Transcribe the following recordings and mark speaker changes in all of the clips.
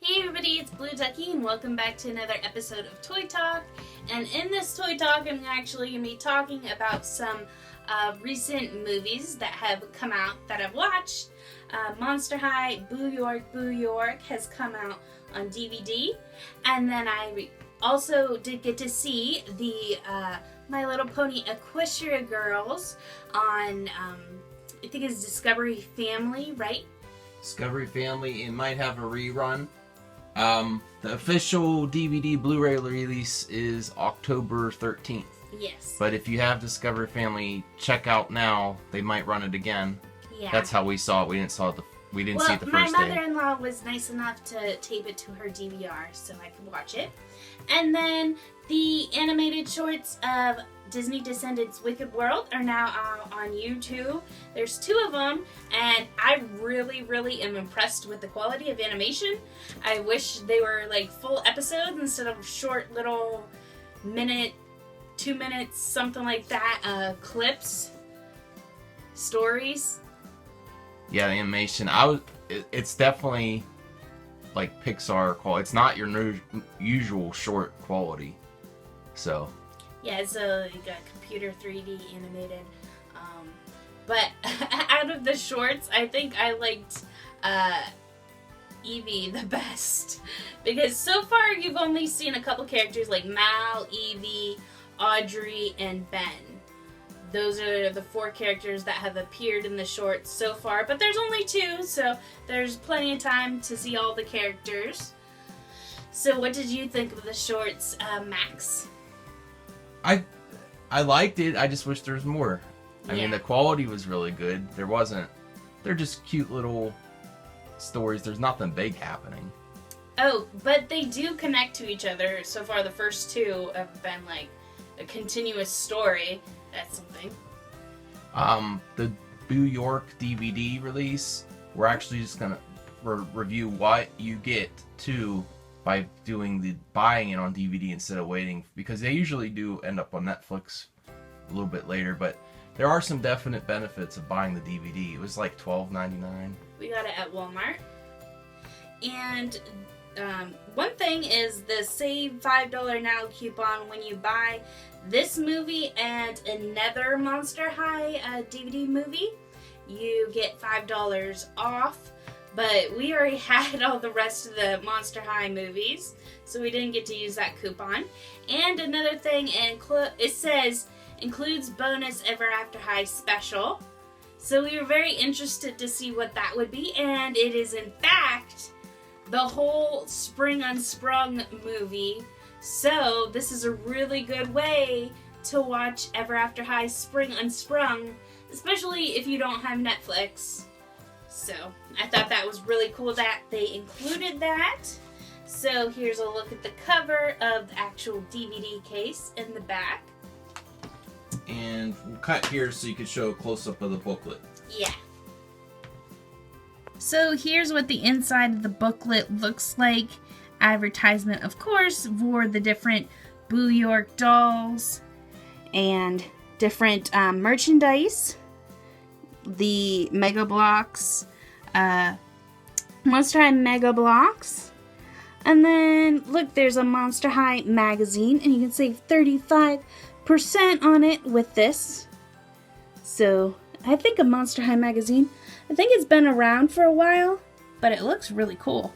Speaker 1: Hey everybody, it's Blue Ducky and welcome back to another episode of Toy Talk. And in this Toy Talk, I'm actually going to be talking about some recent movies that have come out that I've watched. Monster High Boo York has come out on DVD. And then I also did get to see the My Little Pony Equestria girls on, I think it's Discovery Family, right?
Speaker 2: Discovery Family. It might have a rerun. The official DVD Blu-ray release is October 13th.
Speaker 1: Yes.
Speaker 2: But if you have Discovery Family, check out now. They might run it again.
Speaker 1: Yeah.
Speaker 2: That's how we saw it. We didn't see it the first day.
Speaker 1: My mother-in-law was nice enough to tape it to her DVR so I could watch it. And then the animated shorts of Disney Descendants Wicked World are now out on YouTube. There's 2 of them, and I really am impressed with the quality of animation. I wish they were like full episodes instead of short little minute, 2 minutes, something like that, clips, stories.
Speaker 2: Yeah, the animation. It's definitely like Pixar quality. It's not your usual short quality. So. Yeah,
Speaker 1: it's like a computer 3D animated. But out of the shorts, I think I liked Evie the best. Because so far you've only seen a couple characters like Mal, Evie, Audrey, and Ben. Those are the 4 characters that have appeared in the shorts so far. But there's only 2, so there's plenty of time to see all the characters. So what did you think of the shorts, Max?
Speaker 2: I liked it. I just wish there was more. I mean, the quality was really good. They're just cute little stories. There's nothing big happening.
Speaker 1: Oh, but they do connect to each other. So far, the first 2 have been like a continuous story. That's something.
Speaker 2: The Boo York DVD release, we're actually just gonna review what you get too by buying it on DVD instead of waiting, because they usually do end up on Netflix a little bit later, but there are some definite benefits of buying the DVD. It was like $12.99.
Speaker 1: We got it at Walmart. And one thing is the Save $5 Now coupon when you buy this movie and another Monster High DVD movie. You get $5 off. But we already had all the rest of the Monster High movies, so we didn't get to use that coupon. And another thing, it says, includes bonus Ever After High special. So we were very interested to see what that would be, and it is in fact the whole Spring Unsprung movie. So this is a really good way to watch Ever After High Spring Unsprung, especially if you don't have Netflix. So I thought that was really cool that they included that. So here's a look at the cover of the actual DVD case in the back.
Speaker 2: And we'll cut here so you can show a close-up of the booklet.
Speaker 1: Yeah. So here's what the inside of the booklet looks like. Advertisement, of course, for the different Boo York dolls and different merchandise. The Mega Blocks, Monster High Mega Blocks, and then look, there's a Monster High magazine, and you can save 35% on it with this. So I think a Monster High magazine, I think it's been around for a while, but it looks really cool.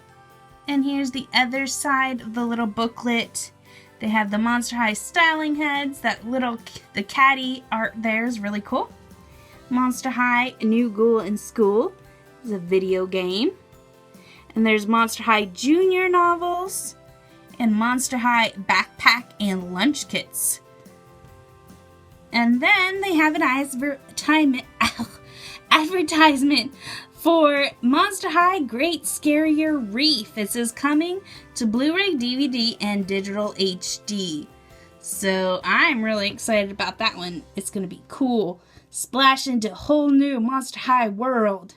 Speaker 1: And here's the other side of the little booklet. They have the Monster High styling heads. The caddy art there is really cool. Monster High New Ghoul in School is a video game. And there's Monster High Junior novels and Monster High backpack and lunch kits. And then they have an advertisement for Monster High Great Scarrier Reef. It says coming to Blu-ray, DVD, and digital HD. So I'm really excited about that one. It's going to be cool. Splash into a whole new Monster High world.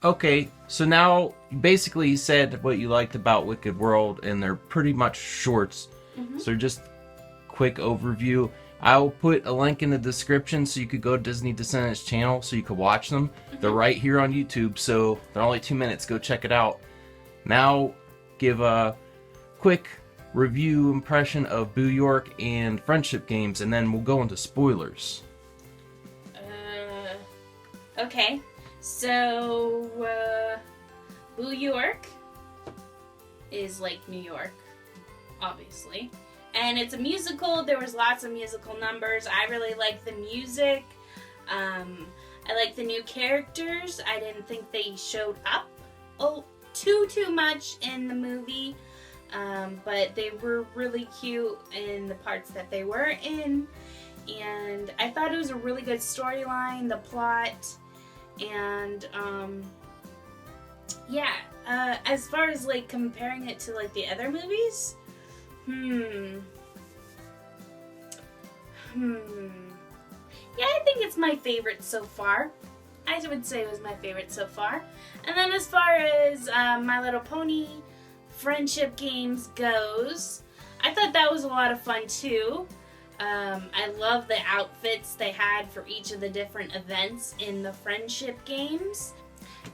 Speaker 2: Okay, so now basically you said what you liked about Wicked World, and they're pretty much shorts. Mm-hmm. So just quick overview. I'll put a link in the description so you could go to Disney Descendants channel so you could watch them. Mm-hmm. They're right here on YouTube, so they're only 2 minutes. Go check it out. Now, give a quick review impression of Boo York and Friendship Games, and then we'll go into spoilers.
Speaker 1: Okay. So, Boo York is like New York, obviously. And it's a musical. There was lots of musical numbers. I really like the music. I like the new characters. I didn't think they showed up too much in the movie. But they were really cute in the parts that they were in. And I thought it was a really good storyline, the plot. And, yeah. As far as, like, comparing it to, like, the other movies, yeah, I think it's my favorite so far. I would say it was my favorite so far. And then as far as My Little Pony Friendship Games goes, I thought that was a lot of fun too. I love the outfits they had for each of the different events in the Friendship Games.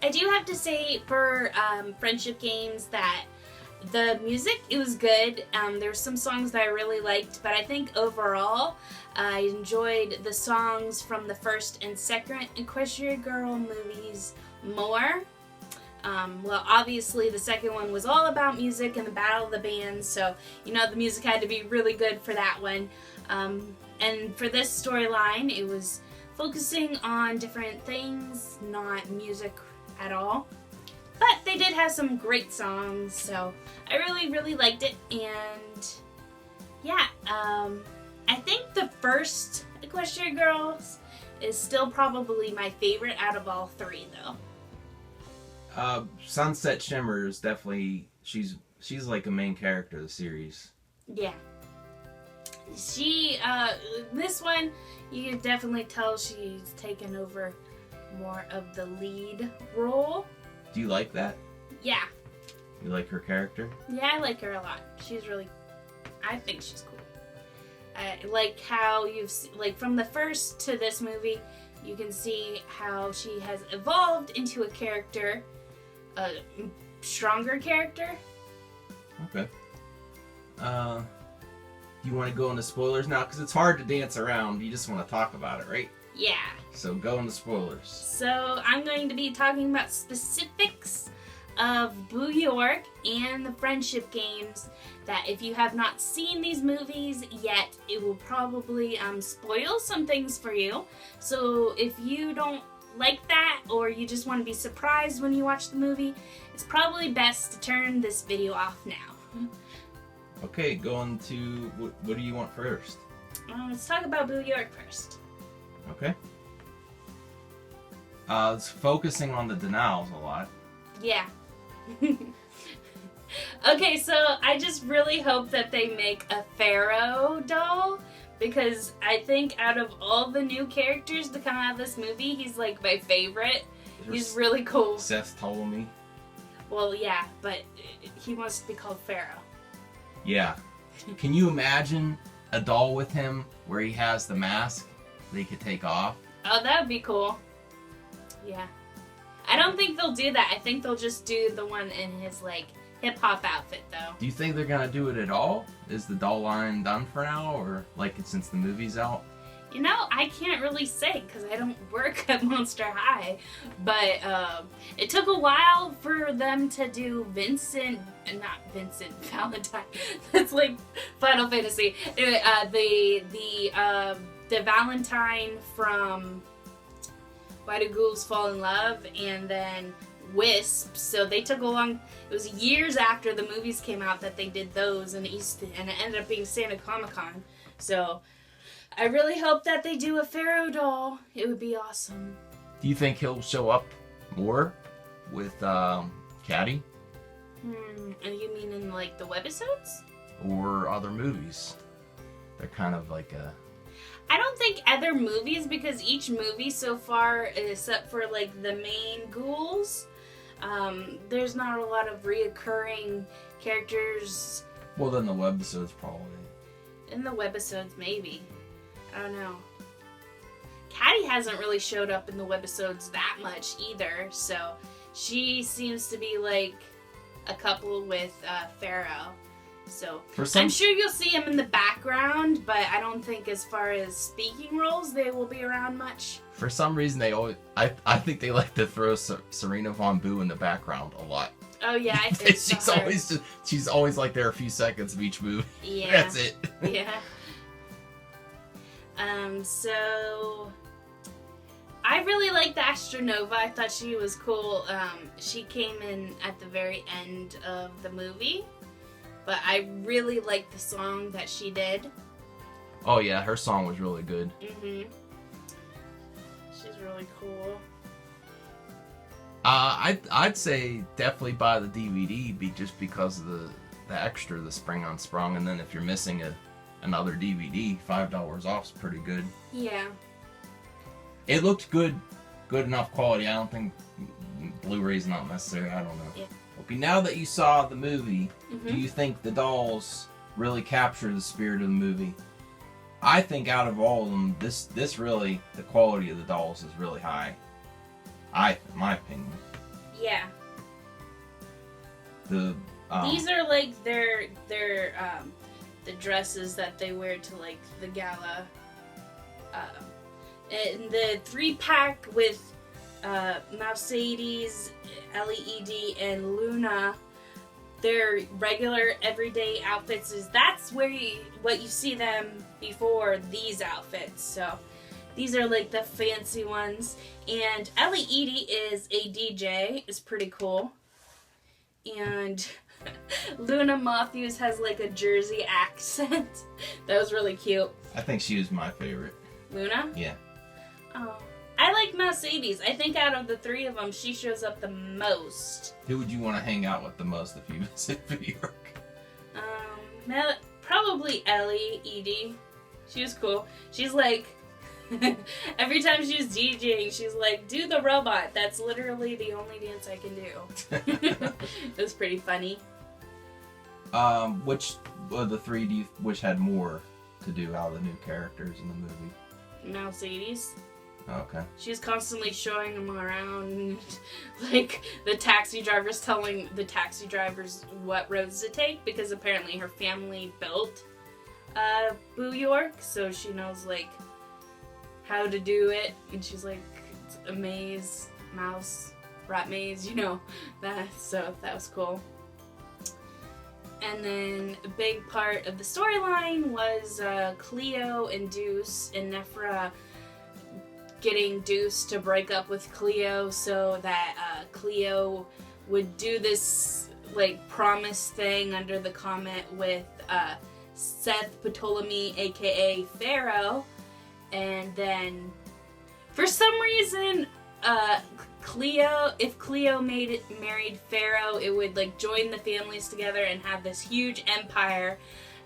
Speaker 1: I do have to say for Friendship Games that the music, it was good. There's some songs that I really liked, but I think overall I enjoyed the songs from the first and second Equestria Girl movies more. Well, obviously the second one was all about music and the Battle of the Bands, so you know the music had to be really good for that one. And for this storyline, it was focusing on different things, not music at all. But they did have some great songs, so I really liked it. And yeah, I think the first Equestria Girls is still probably my favorite out of all three, though.
Speaker 2: Sunset Shimmer is definitely, she's like a main character of the series.
Speaker 1: Yeah. She, this one, you can definitely tell she's taken over more of the lead role.
Speaker 2: Do you like that?
Speaker 1: Yeah.
Speaker 2: You like her character?
Speaker 1: Yeah, I like her a lot. She's really, I think she's cool. I like how like from the first to this movie, you can see how she has evolved into a character, a stronger character.
Speaker 2: Okay. You want to go into spoilers now? Because it's hard to dance around. You just want to talk about it, right?
Speaker 1: Yeah.
Speaker 2: So go into spoilers.
Speaker 1: So I'm going to be talking about specifics of Boo York and the Friendship Games that if you have not seen these movies yet, it will probably spoil some things for you. So if you don't like that or you just want to be surprised when you watch the movie, it's probably best to turn this video off now.
Speaker 2: Okay, going to, what do you want first?
Speaker 1: Let's talk about Boo York first.
Speaker 2: Okay. It's focusing on the Niles a lot.
Speaker 1: Yeah. Okay, so I just really hope that they make a Pharaoh doll, because I think out of all the new characters to come out of this movie, he's like my favorite. He's really cool.
Speaker 2: Seth Ptolemy.
Speaker 1: Well, yeah, but he wants to be called Pharaoh.
Speaker 2: Yeah. Can you imagine a doll with him where he has the mask that he could take off?
Speaker 1: Oh, that would be cool. Yeah. I don't think they'll do that. I think they'll just do the one in his, like, hip-hop outfit, though.
Speaker 2: Do you think they're gonna do it at all? Is the doll line done for now, or, like, since the movie's out?
Speaker 1: You know, I can't really say, because I don't work at Monster High, but it took a while for them to do not Vincent Valentine. That's like Final Fantasy. The Valentine from Why Do Ghouls Fall in Love, and then Wisp. So they took it was years after the movies came out that they did those, and it ended up being Santa Comic-Con. So I really hope that they do a Pharaoh doll. It would be awesome.
Speaker 2: Do you think he'll show up more with Caddy?
Speaker 1: And you mean in, like, the webisodes?
Speaker 2: Or other movies? They're kind of like a...
Speaker 1: I don't think other movies, because each movie so far, except for, like, the main ghouls, there's not a lot of reoccurring characters.
Speaker 2: Well, then the webisodes probably.
Speaker 1: In the webisodes, maybe. I don't know. Caddy hasn't really showed up in the webisodes that much either, so she seems to be, like, a couple with Pharaoh. So
Speaker 2: I'm
Speaker 1: sure you'll see him in the background, but I don't think as far as speaking roles they will be around much.
Speaker 2: For some reason, they always I think they like to throw Serena Von Boo in the background a lot.
Speaker 1: Oh yeah, I think
Speaker 2: she's always like there a few seconds of each movie.
Speaker 1: Yeah,
Speaker 2: that's it.
Speaker 1: Yeah. So I really liked the Astronova. I thought she was cool. She came in at the very end of the movie, but I really liked the song that she did.
Speaker 2: Oh yeah, her song was really good.
Speaker 1: Mhm. She's really cool.
Speaker 2: I'd say definitely buy the DVD just because of the extra, the Spring Unsprung, and then if you're missing another DVD, $5 off is pretty good.
Speaker 1: Yeah.
Speaker 2: It looked good enough quality. I don't think Blu-ray's not necessary. I don't know.
Speaker 1: Yeah.
Speaker 2: Okay, now that you saw the movie,
Speaker 1: Mm-hmm.
Speaker 2: do you think the dolls really capture the spirit of the movie? I think out of all of them, this really, the quality of the dolls is really high. In my opinion.
Speaker 1: Yeah.
Speaker 2: These
Speaker 1: are like their the dresses that they wear to like the gala. And the 3-pack with Mouscedes, eedee, and Luna, their regular everyday outfits that's where what you see them before these outfits. So these are like the fancy ones. And eedee is a DJ. It's pretty cool. And Luna Mothews has like a Jersey accent. That was really cute.
Speaker 2: I think she was my favorite.
Speaker 1: Luna?
Speaker 2: Yeah.
Speaker 1: Oh. I like Mouscedes. I think out of the 3 of them, she shows up the most.
Speaker 2: Who would you want to hang out with the most if you visit New York?
Speaker 1: Probably eedee. She was cool. She's like, every time she was DJing, she's like, do the robot. That's literally the only dance I can do. It was pretty funny.
Speaker 2: Which of the 3 do you wish had more to do out of the new characters in the movie?
Speaker 1: Mouscedes.
Speaker 2: Okay.
Speaker 1: She's constantly showing them around, like the taxi drivers telling the taxi drivers what roads to take, because apparently her family built New York, so she knows like how to do it, and she's like, it's a maze, mouse, rat maze, you know that. So that was cool. And then a big part of the storyline was Cleo and Deuce, and Nephra getting Deuce to break up with Cleo so that Cleo would do this like promise thing under the comet with Seth Ptolemy, aka Pharaoh. And then for some reason if Cleo married Pharaoh, it would like join the families together and have this huge empire.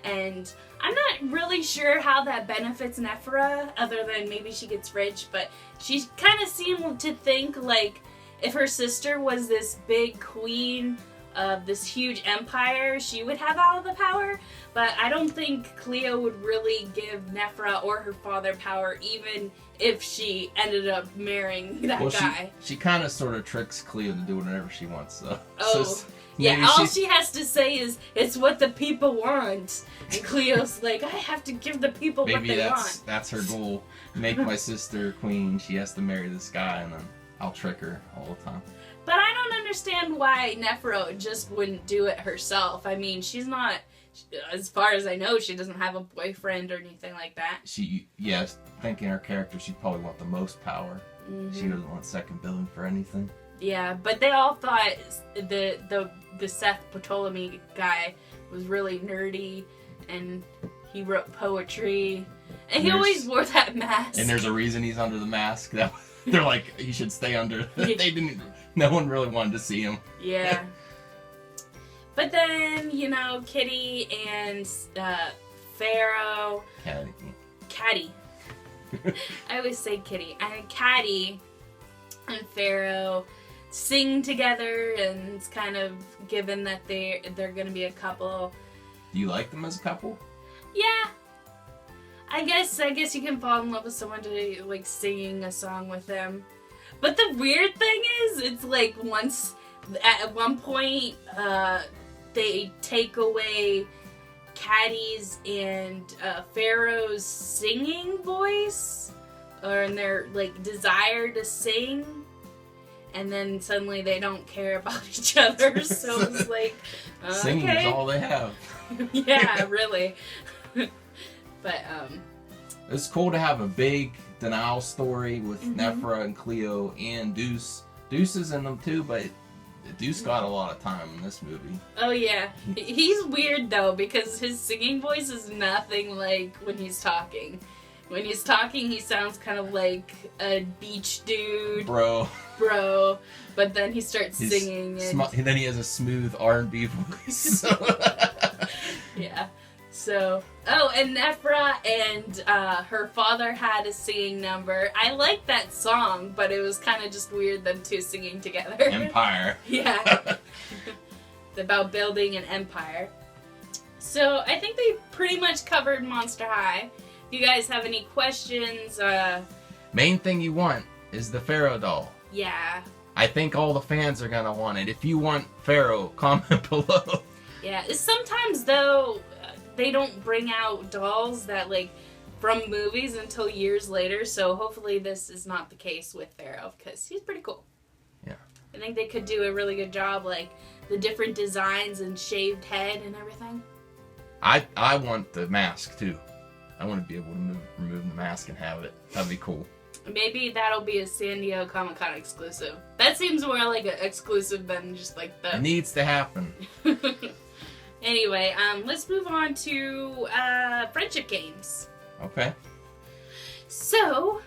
Speaker 1: And I'm not really sure how that benefits Nephra, other than maybe she gets rich, but she kind of seemed to think like if her sister was this big queen of this huge empire, she would have all the power. But I don't think Cleo would really give Nephra or her father power, even if she ended up marrying that guy.
Speaker 2: She kind of sort of tricks Cleo to do whatever she wants, though.
Speaker 1: Oh.
Speaker 2: So
Speaker 1: yeah, all she has to say is, it's what the people want. And Cleo's like, I have to give the people what they want.
Speaker 2: Maybe that's her goal. Make my sister queen. She has to marry this guy, and then I'll trick her all the time.
Speaker 1: But I don't understand why Nephra just wouldn't do it herself. I mean, she's not, as far as I know, she doesn't have a boyfriend or anything like that.
Speaker 2: Thinking her character, she'd probably want the most power. Mm-hmm. She doesn't want second billing for anything.
Speaker 1: Yeah, but they all thought the Seth Ptolemy guy was really nerdy, and he wrote poetry, and he always wore that mask.
Speaker 2: And there's a reason he's under the mask. They're like, he should stay under. No one really wanted to see him.
Speaker 1: Yeah. But then, Kitty and Pharaoh. Caddy. I always say Kitty. And Caddy and Pharaoh sing together, and it's kind of given that they're going to be a couple.
Speaker 2: Do you like them as a couple?
Speaker 1: Yeah. I guess you can fall in love with someone to like singing a song with them. But the weird thing is, it's like once at one point, they take away Caddy's and Pharaoh's singing voice, and their like desire to sing, and then suddenly they don't care about each other. So it's like,
Speaker 2: singing is all they have.
Speaker 1: Yeah, really. But
Speaker 2: it's cool to have a big Niles story with Nephra and Cleo and Deuce. Deuce is in them too, but Deuce got a lot of time in this movie.
Speaker 1: Oh yeah, he's weird though because his singing voice is nothing like when he's talking. When he's talking, he sounds kind of like a beach dude, bro. But then he starts singing, and
Speaker 2: then he has a smooth R&B voice.
Speaker 1: Yeah. So, and Nephra and her father had a singing number. I like that song, but it was kind of just weird them two singing together.
Speaker 2: Empire.
Speaker 1: Yeah. It's about building an empire. So, I think they pretty much covered Monster High. If you guys have any questions,
Speaker 2: main thing you want is the Pharaoh doll.
Speaker 1: Yeah.
Speaker 2: I think all the fans are gonna want it. If you want Pharaoh, comment below.
Speaker 1: Yeah. Sometimes, though, they don't bring out dolls that, like, from movies until years later, so hopefully this is not the case with Pharaoh, because he's pretty cool.
Speaker 2: Yeah.
Speaker 1: I think they could do a really good job, like, the different designs and shaved head and everything.
Speaker 2: I want the mask, too. I want to be able to remove the mask and have it. That'd be cool.
Speaker 1: Maybe that'll be a San Diego Comic-Con exclusive. That seems more like an exclusive than just, like, the...
Speaker 2: It needs to happen.
Speaker 1: Anyway, let's move on to friendship games.
Speaker 2: Okay.
Speaker 1: So,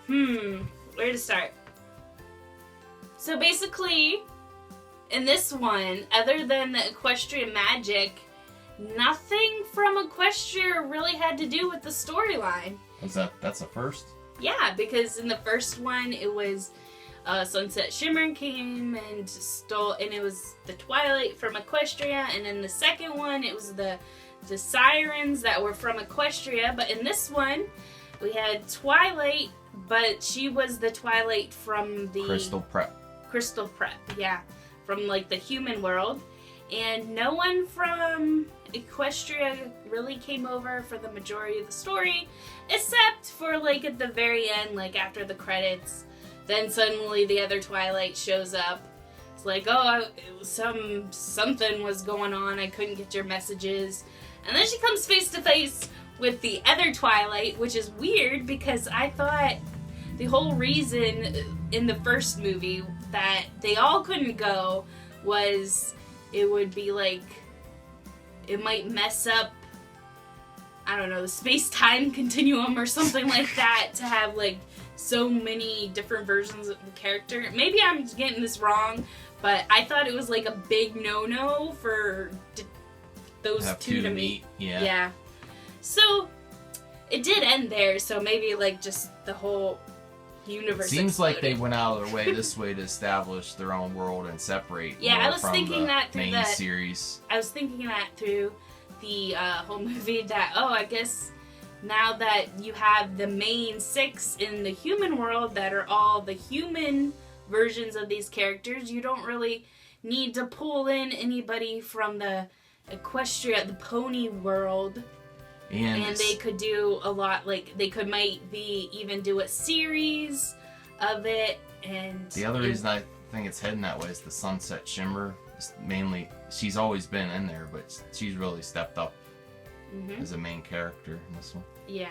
Speaker 1: where to start? So basically, in this one, other than the Equestria magic, nothing from Equestria really had to do with the storyline.
Speaker 2: That's a first?
Speaker 1: Yeah, because in the first one, it was... Sunset Shimmer came and stole, and it was the Twilight from Equestria, and in the second one, it was the Sirens that were from Equestria, but in this one, we had Twilight, but she was the Twilight from the... Crystal Prep, yeah, from, like, the human world, and no one from Equestria really came over for the majority of the story, except for, like, at the very end, like, after the credits. Then suddenly the other Twilight shows up. It's like, something was going on. I couldn't get your messages. And then she comes face to face with the other Twilight, which is weird because I thought the whole reason in the first movie that they all couldn't go was it would be like, it might mess up, I don't know, the space-time continuum or something like that to have, like, so many different versions of the character. Maybe I'm getting this wrong, but I thought it was like a big no-no for those two to meet. Yeah. So it did end there. So maybe like just the whole universe.
Speaker 2: It seems
Speaker 1: exploded.
Speaker 2: like they went out of their way this way to establish their own world and separate.
Speaker 1: Yeah, I was
Speaker 2: from
Speaker 1: thinking
Speaker 2: the
Speaker 1: that through
Speaker 2: main series.
Speaker 1: I was thinking that through the whole movie. That I guess. Now that you have the main 6 in the human world that are all the human versions of these characters, you don't really need to pull in anybody from the Equestria, the pony world. And they could do a lot, like, they could maybe even do a series of it. And
Speaker 2: the other reason I think it's heading that way is the Sunset Shimmer. Mainly, she's always been in there, but she's really stepped up as a main character in this one.
Speaker 1: Yeah.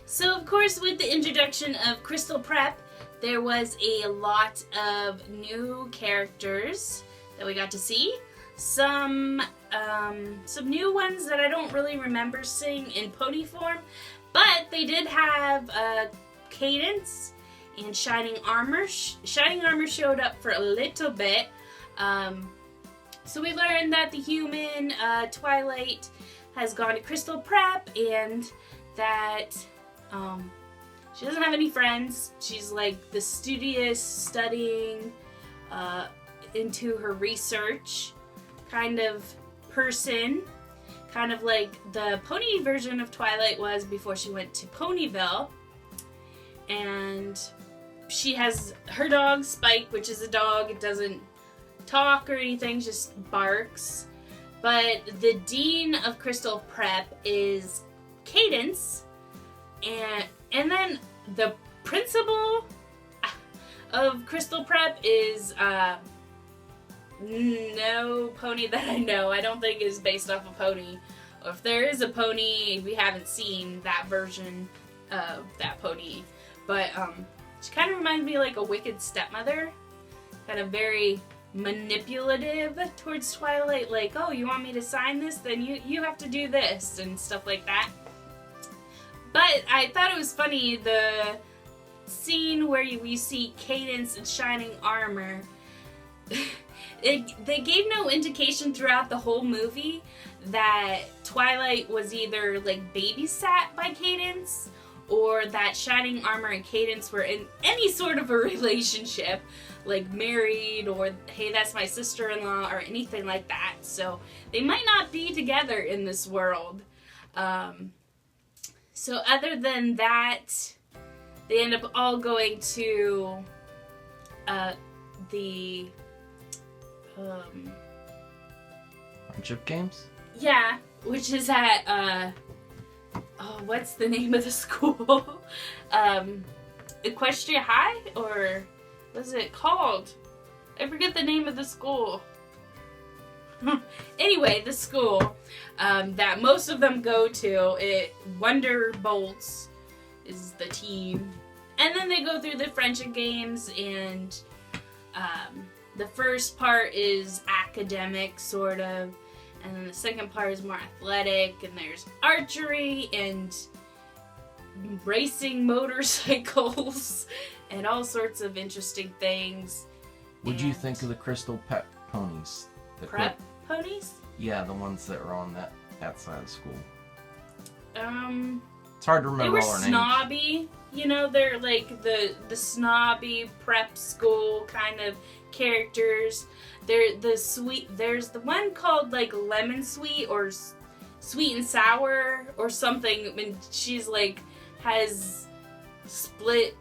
Speaker 1: So, of course, with the introduction of Crystal Prep, there was a lot of new characters that we got to see. Some new ones that I don't really remember seeing in pony form, but they did have Cadence and Shining Armor. Shining Armor showed up for a little bit. So we learned that the human Twilight has gone to Crystal Prep, and that she doesn't have any friends. She's like the studious, studying into her research kind of person. Kind of like the pony version of Twilight was before she went to Ponyville. And she has her dog, Spike, which is a dog. It doesn't talk or anything, just barks. But the dean of Crystal Prep is Cadence, and then the principal of Crystal Prep is no pony that I know. I don't think is based off a pony. Or if there is a pony, we haven't seen that version of that pony. But she kind of reminds me of like a wicked stepmother, kind of very manipulative towards Twilight, like, oh, you want me to sign this? Then you have to do this, and stuff like that. But I thought it was funny, the scene where we see Cadence in shining armor. They gave no indication throughout the whole movie that Twilight was either like babysat by Cadence, or that Shining Armor and Cadence were in any sort of a relationship, like married, or hey, that's my sister-in-law, or anything like that. So they might not be together in this world. So other than that, they end up all going to the
Speaker 2: Friendship games?
Speaker 1: Yeah, which is at what's the name of the school? Equestria High, or what's it called? I forget the name of the school. Anyway, the school that most of them go to, Wonderbolts is the team. And then they go through the friendship games, and the first part is academic, sort of. And then the second part is more athletic, and there's archery and racing motorcycles and all sorts of interesting things.
Speaker 2: What'd you think of the Crystal Pep ponies?
Speaker 1: Prep ponies?
Speaker 2: Yeah, the ones that were on that side of the school. It's hard to
Speaker 1: They
Speaker 2: remember
Speaker 1: were
Speaker 2: all their names.
Speaker 1: snobby. You know, they're like the snobby prep school kind of characters. They're the sweet. There's the one called like Lemon Sweet or Sweet and Sour or something. And she's like has split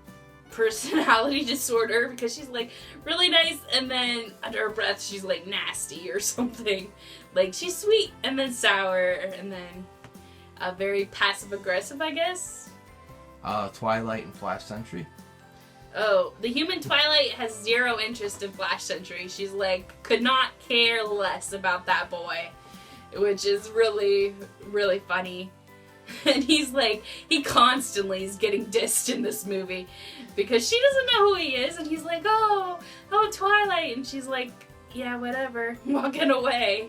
Speaker 1: personality disorder because she's like really nice, and then under her breath she's like nasty or something. Like she's sweet and then sour and then very passive aggressive, I guess.
Speaker 2: Twilight and Flash Sentry.
Speaker 1: Oh, the human Twilight has zero interest in Flash Sentry. She's like, could not care less about that boy, which is really, really funny. And he's like, he constantly is getting dissed in this movie because she doesn't know who he is, and he's like, oh, Twilight, and she's like, yeah, whatever, walking away.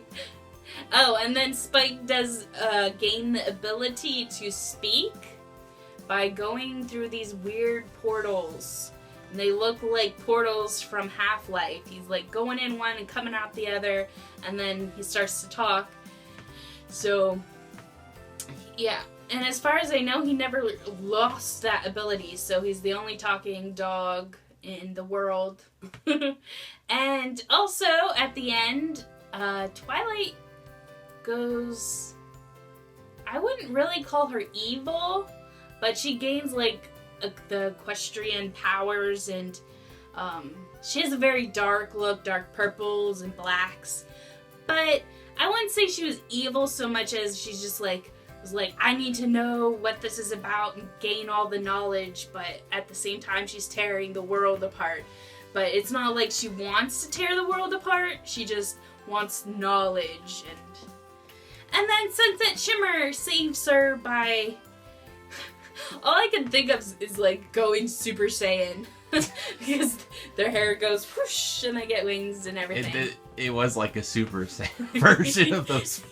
Speaker 1: Oh, and then Spike does gain the ability to speak by going through these weird portals. And they look like portals from Half-Life. He's like going in one and coming out the other, and then he starts to talk. So, yeah. And as far as I know, he never lost that ability, so he's the only talking dog in the world. And also, at the end, Twilight goes... I wouldn't really call her evil, but she gains, like, the equestrian powers, and she has a very dark look, dark purples and blacks. But I wouldn't say she was evil so much as she's just like, was like, I need to know what this is about and gain all the knowledge, but at the same time she's tearing the world apart. But it's not like she wants to tear the world apart, she just wants knowledge. And then Sunset Shimmer saves her by... all I can think of is like going Super Saiyan. Because their hair goes whoosh and they get wings and everything.
Speaker 2: It was like a Super Saiyan version of those.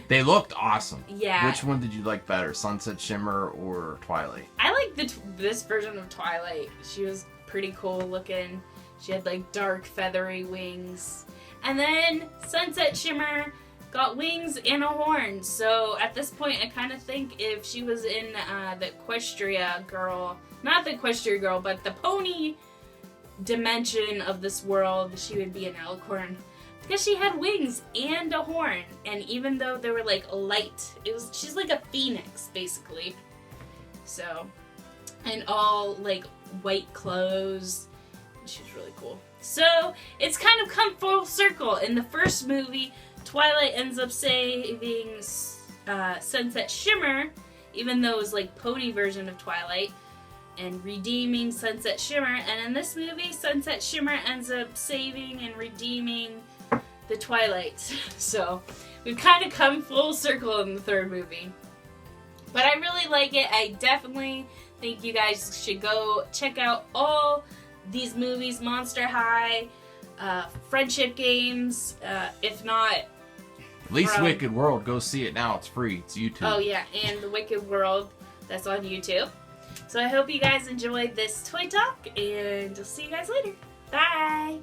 Speaker 2: They looked awesome.
Speaker 1: Yeah.
Speaker 2: Which one did you like better, Sunset Shimmer or Twilight?
Speaker 1: I like this version of Twilight. She was pretty cool looking. She had like dark feathery wings. And then Sunset Shimmer got wings and a horn. So at this point, I kind of think if she was in the Equestria girl, not the Equestria girl, but the pony dimension of this world, she would be an Alicorn. Because she had wings and a horn, and even though they were like light, she's like a phoenix basically. So, and all like white clothes. She was really cool. So it's kind of come full circle. In the first movie, Twilight ends up saving Sunset Shimmer, even though it was like pony version of Twilight, and redeeming Sunset Shimmer. And in this movie, Sunset Shimmer ends up saving and redeeming the Twilight. So we've kind of come full circle in the third movie. But I really like it. I definitely think you guys should go check out all these movies, Monster High, Friendship Games, if not...
Speaker 2: At least Wicked World, go see it now. It's free. It's YouTube.
Speaker 1: Oh, yeah, and The Wicked World, that's on YouTube. So I hope you guys enjoyed this toy talk, and I'll see you guys later. Bye!